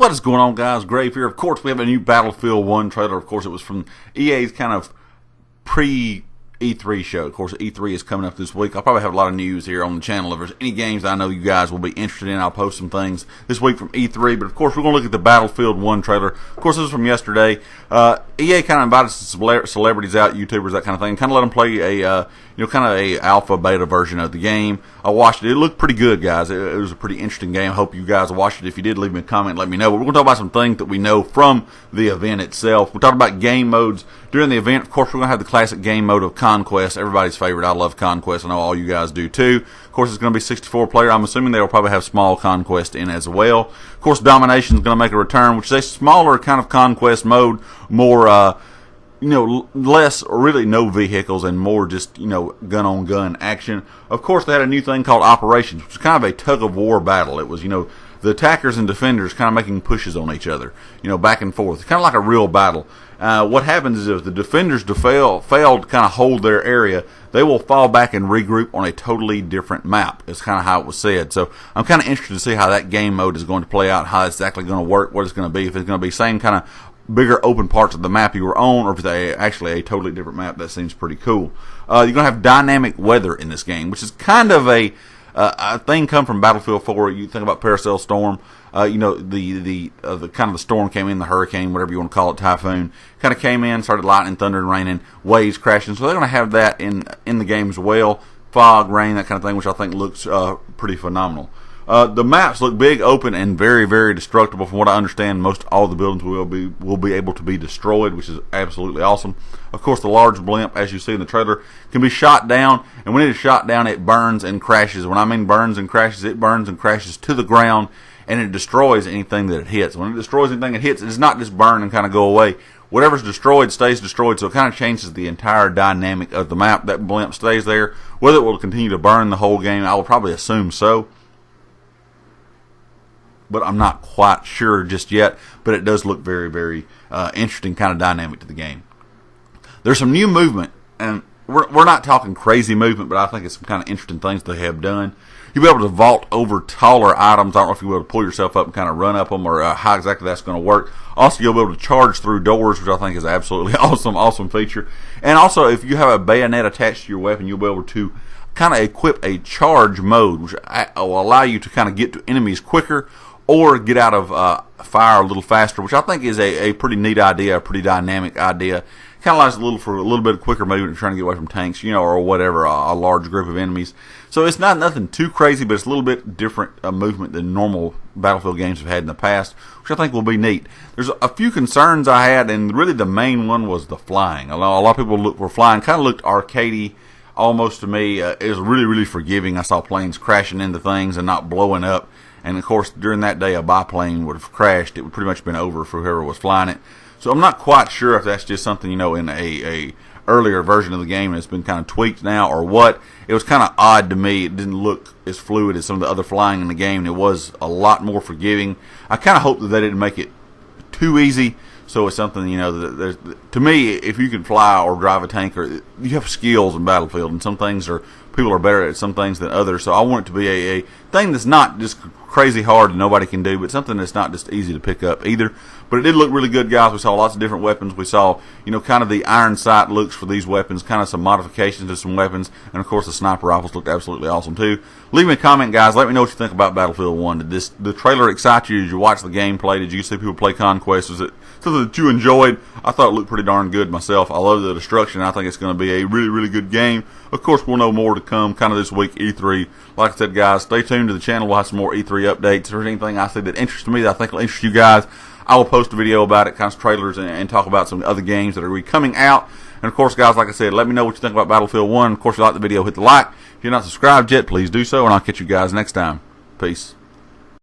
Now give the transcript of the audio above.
What is going on, guys? Grave here. Of course, we have a new Battlefield 1 trailer. Of course, it was from EA's kind of pre-E3 show. Of course, E3 is coming up this week. I'll probably have a lot of news here on the channel. If there's any games that I know you guys will be interested in, I'll post some things this week from E3. But, of course, we're going to look at the Battlefield 1 trailer. Of course, this is from yesterday. EA kind of invited some celebrities out, YouTubers, that kind of thing. Kind of let them play a, kind of a alpha, beta version of the game. I watched it. It looked pretty good, guys. It was a pretty interesting game. I hope you guys watched it. If you did, leave me a comment, let me know. But we're going to talk about some things that we know from the event itself. We're talking about game modes during the event. Of course, we're going to have the classic game mode of Conquest, everybody's favorite. I love Conquest. I know all you guys do too. Of course, it's going to be 64 player. I'm assuming they'll probably have small Conquest in as well. Of course, Domination is going to make a return, which is a smaller kind of Conquest mode, more less or really no vehicles and more just, gun-on-gun action. Of course, they had a new thing called Operations, which was kind of a tug-of-war battle. It was, the attackers and defenders kind of making pushes on each other, back and forth. Kind of like a real battle. What happens is if the defenders fail to kind of hold their area, they will fall back and regroup on a totally different map. It's kind of how it was said. So I'm kind of interested to see how that game mode is going to play out, how it's exactly going to work, what it's going to be, if it's going to be same kind of bigger open parts of the map you were on, or if it's actually a totally different map. That seems pretty cool. You're going to have dynamic weather in this game, which is kind of a thing come from Battlefield 4. You think about Paracel Storm, the kind of the storm came in, the hurricane, whatever you want to call it, typhoon, kind of came in, started lightning, thunder, and raining, waves crashing. So they're going to have that in the game as well. Fog, rain, that kind of thing, which I think looks pretty phenomenal. The maps look big, open, and very, very destructible. From what I understand, most all the buildings will be able to be destroyed, which is absolutely awesome. Of course, the large blimp, as you see in the trailer, can be shot down, and when it is shot down, it burns and crashes. When I mean burns and crashes, it burns and crashes to the ground, and it destroys anything that it hits. When it destroys anything it hits, it does not just burn and kind of go away. Whatever's destroyed stays destroyed, so it kind of changes the entire dynamic of the map. That blimp stays there. Whether it will continue to burn the whole game, I will probably assume so, but I'm not quite sure just yet. But it does look very, very interesting kind of dynamic to the game. There's some new movement, and we're not talking crazy movement, but I think it's some kind of interesting things they have done. You'll be able to vault over taller items. I don't know if you'll be able to pull yourself up and kind of run up them, or how exactly that's going to work. Also, you'll be able to charge through doors, which I think is absolutely awesome feature. And also, if you have a bayonet attached to your weapon, you'll be able to kind of equip a charge mode, which will allow you to kind of get to enemies quicker, or get out of fire a little faster, which I think is a pretty neat idea, a pretty dynamic idea. Kind of allows for a little bit quicker movement, trying to get away from tanks, or whatever, a large group of enemies. So it's not nothing too crazy, but it's a little bit different movement than normal Battlefield games have had in the past, which I think will be neat. There's a few concerns I had, and really the main one was the flying. A lot of people were flying, kind of looked arcadey almost to me. It was really, really forgiving. I saw planes crashing into things and not blowing up. And, of course, during that day, a biplane would have crashed. It would pretty much have been over for whoever was flying it. So I'm not quite sure if that's just something, in a earlier version of the game that's been kind of tweaked now or what. It was kind of odd to me. It didn't look as fluid as some of the other flying in the game, and it was a lot more forgiving. I kind of hope that they didn't make it too easy. So it's something, to me, if you can fly or drive a tank, or you have skills in Battlefield, and some things people are better at some things than others. So I want it to be a thing that's not just crazy hard and nobody can do, but something that's not just easy to pick up either. But it did look really good, guys. We saw lots of different weapons. We saw, kind of the iron sight looks for these weapons, kind of some modifications to some weapons, and of course the sniper rifles looked absolutely awesome too. Leave me a comment, guys. Let me know what you think about Battlefield 1. Did the trailer excite you? Did you watch the gameplay? Did you see people play Conquest? Was it something that you enjoyed? I thought it looked pretty darn good myself. I love the destruction. I think it's going to be a really, really good game. Of course, we'll know more to come kind of this week, E3. Like I said, guys, stay tuned to the channel. We'll have some more E3 updates. If there's anything I see that interests me that I think will interest you guys, I will post a video about it, kind of trailers, and talk about some other games that are coming out. And, of course, guys, like I said, let me know what you think about Battlefield 1. Of course, if you like the video, hit the like. If you're not subscribed yet, please do so, and I'll catch you guys next time. Peace.